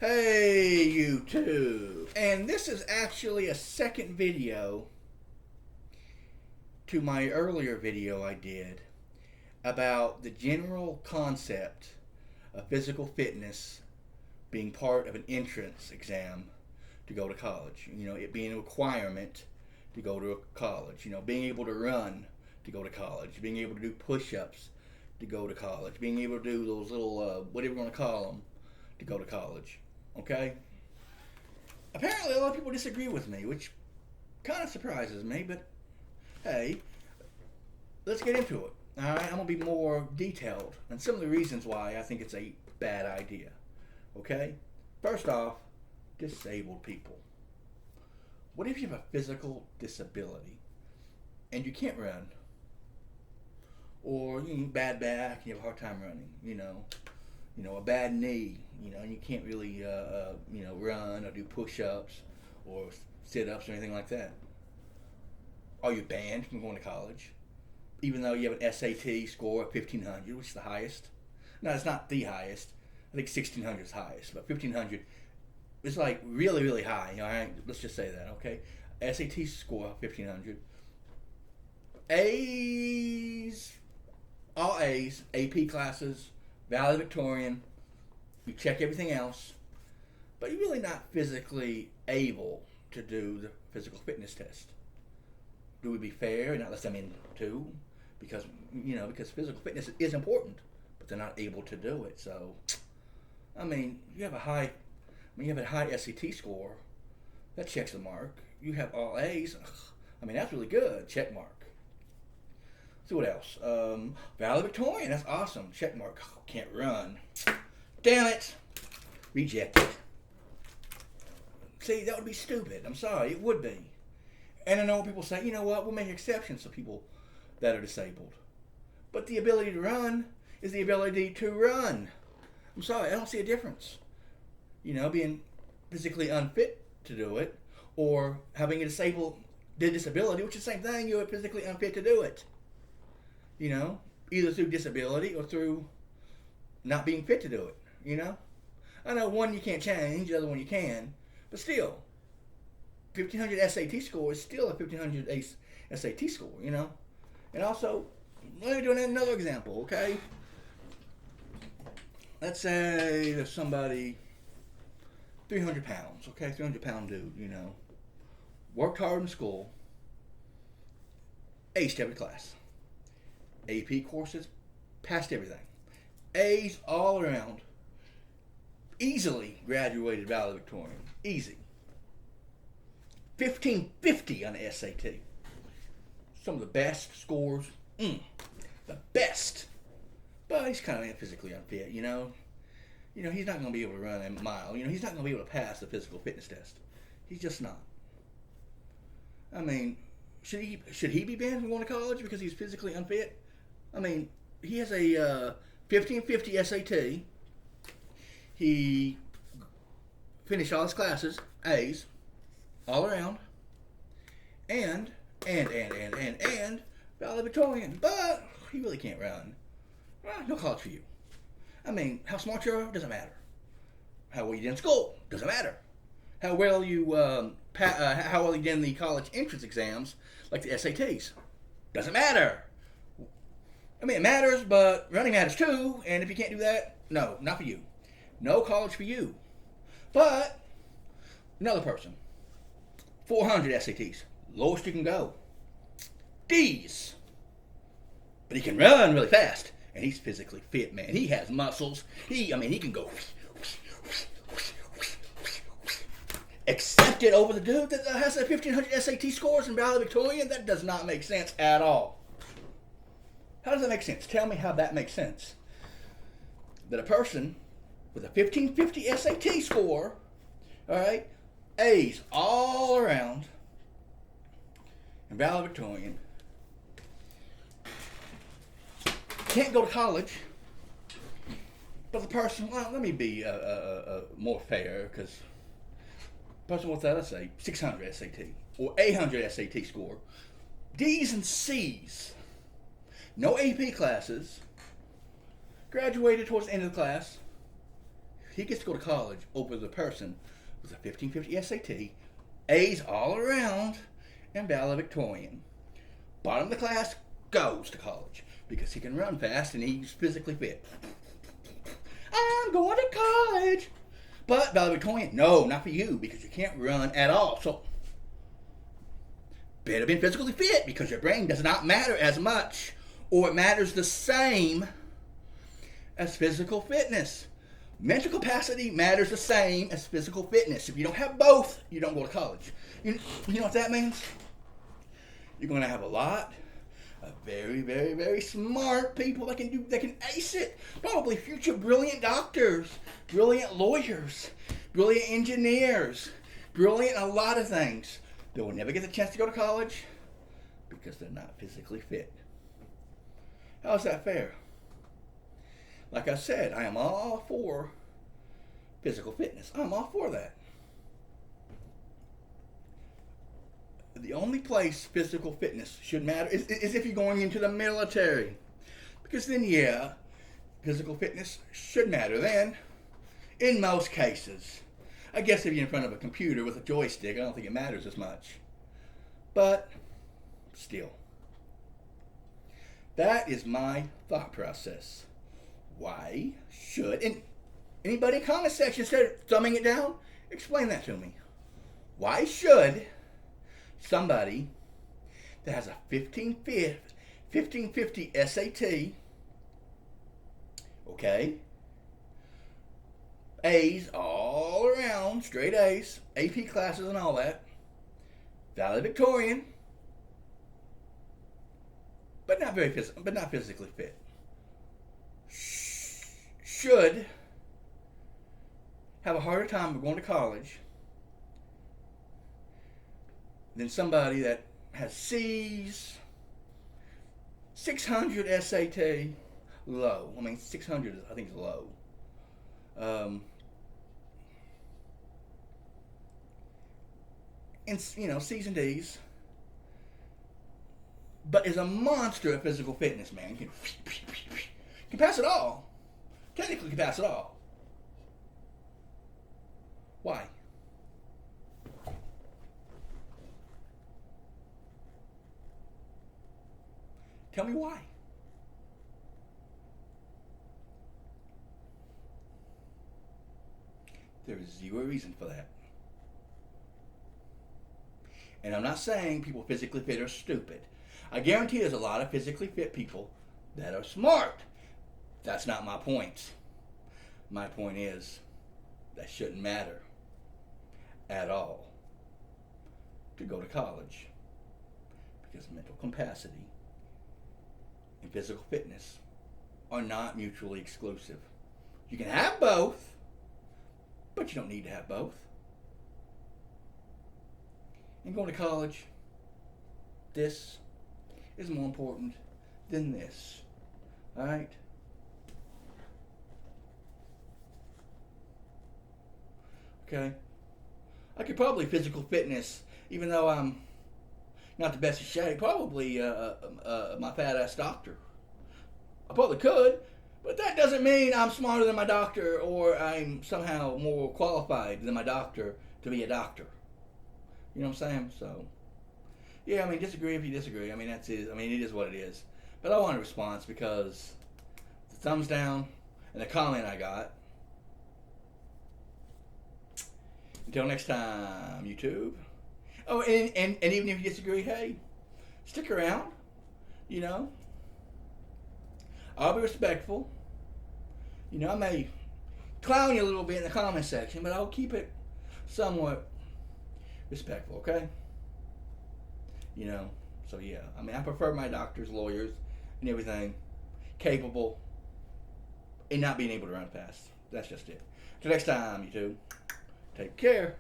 Hey YouTube! And this is actually a second video to my earlier video I did about the general concept of physical fitness being part of an entrance exam to go to college. You know, it being a requirement to go to college. You know, being able to run to go to college. Being able to do push-ups to go to college. Being able to do those little, whatever you want to call them, to go to college. Okay? Apparently a lot of people disagree with me, which kind of surprises me, but hey, let's get into it. Alright, I'm going to be more detailed and some of the reasons why I think it's a bad idea. Okay? First off, disabled people. What if you have a physical disability and you can't run? Or you have bad back, you have a hard time running, you know, a bad knee, and you can't really, run or do push-ups or sit-ups or anything like that. Are you banned from going to college? Even though you have an SAT score of 1,500, which is the highest. No, it's not the highest. I think 1,600 is highest, but 1,500 is like really, really high. All right, let's just say that, okay? SAT score of 1,500. A's, all A's, AP classes, valedictorian. You check everything else, but you're really not physically able to do the physical fitness test. Do we be fair and not let them in too? Because physical fitness is important, but they're not able to do it. So, you have a high SAT score, that checks the mark. You have all A's, that's really good, check mark. See what else? Valedictorian, that's awesome, check mark. Can't run. Damn it! Rejected. See, that would be stupid. I'm sorry, it would be. And I know people say, you know what, we'll make exceptions for people that are disabled. But the ability to run is the ability to run. I'm sorry, I don't see a difference. Being physically unfit to do it, or having a disability, which is the same thing, you're physically unfit to do it. Either through disability or through not being fit to do it. I know one you can't change, the other one you can, but still, 1,500 SAT score is still a 1,500 SAT score, And also, let me do another example, okay? Let's say there's somebody 300 pounds, okay? 300-pound dude, worked hard in school, aced every class. AP courses, passed everything. A's all around. Easily graduated valedictorian. Easy. 1,550 on the SAT. Some of the best scores. The best. But he's kind of physically unfit, he's not going to be able to run a mile. He's not going to be able to pass the physical fitness test. He's just not. Should he be banned from going to college because he's physically unfit? He has a 1,550 SAT. He finished all his classes, A's, all around, and valedictorian. But he really can't run. Well, no college for you. How smart you are doesn't matter. How well you did in school doesn't matter. How well you did in the college entrance exams, like the SATs, doesn't matter. It matters, but running matters too. And if you can't do that, no, not for you. No college for you. But another person, 400 SATs, lowest you can go. D's, but he can run really fast. And he's physically fit, man. He has muscles. He can go. Accepted over the dude that has a 1,500 SAT scores and valedictorian? That does not make sense at all. How does that make sense? Tell me how that makes sense. That a person with a 1,550 SAT score, all right, A's all around, and valedictorian, can't go to college, but the person, let me be more fair, because the person with that, let's say, 600 SAT, or 800 SAT score, D's and C's, no AP classes, graduated towards the end of the class, he gets to go to college over the person with a 1550 SAT, A's all around, and valedictorian. Bottom of the class goes to college because he can run fast and he's physically fit. I'm going to college. But valedictorian, no, not for you because you can't run at all. So better be physically fit because your brain does not matter as much, or it matters the same as physical fitness. Mental capacity matters the same as physical fitness. If you don't have both, you don't go to college. You know what that means? You're going to have a lot of very, very, very smart people that can ace it. Probably future brilliant doctors, brilliant lawyers, brilliant engineers, brilliant a lot of things. They will never get the chance to go to college because they're not physically fit. How is that fair? Like I said, I am all for physical fitness. I'm all for that. The only place physical fitness should matter is if you're going into the military. Because then, yeah, physical fitness should matter then, in most cases. I guess if you're in front of a computer with a joystick, I don't think it matters as much. But, still. That is my thought process. Why should, and anybody in the comment section instead of thumbing it down, explain that to me. Why should somebody that has a 1550 SAT, okay, A's all around, straight A's, AP classes and all that, valedictorian, but not physically fit, should have a harder time going to college than somebody that has C's, 600 SAT, low. I mean, 600 I think is low. And C's and D's, but is a monster at physical fitness, man. Can pass it all. Technically can pass it all. Why? Tell me why. There is zero reason for that. And I'm not saying people physically fit are stupid. I guarantee there's a lot of physically fit people that are smart. That's not my point. My point is that shouldn't matter at all to go to college, because mental capacity and physical fitness are not mutually exclusive. You can have both, but you don't need to have both. And going to college, this is more important than this. Alright? Okay? I could probably physical fitness, even though I'm not the best of shape, probably my fat ass doctor. I probably could, but that doesn't mean I'm smarter than my doctor or I'm somehow more qualified than my doctor to be a doctor. You know what I'm saying? So, yeah, I mean, disagree if you disagree. I mean, it is what it is. But I want a response because the thumbs down and the comment I got. Until next time, YouTube. Oh, and even if you disagree, hey, stick around. You know, I'll be respectful. You know, I may clown you a little bit in the comment section, but I'll keep it somewhat respectful, okay? You know, so yeah. I mean, I prefer my doctors, lawyers, and everything capable and not being able to run fast. That's just it. Till next time, you two. Take care.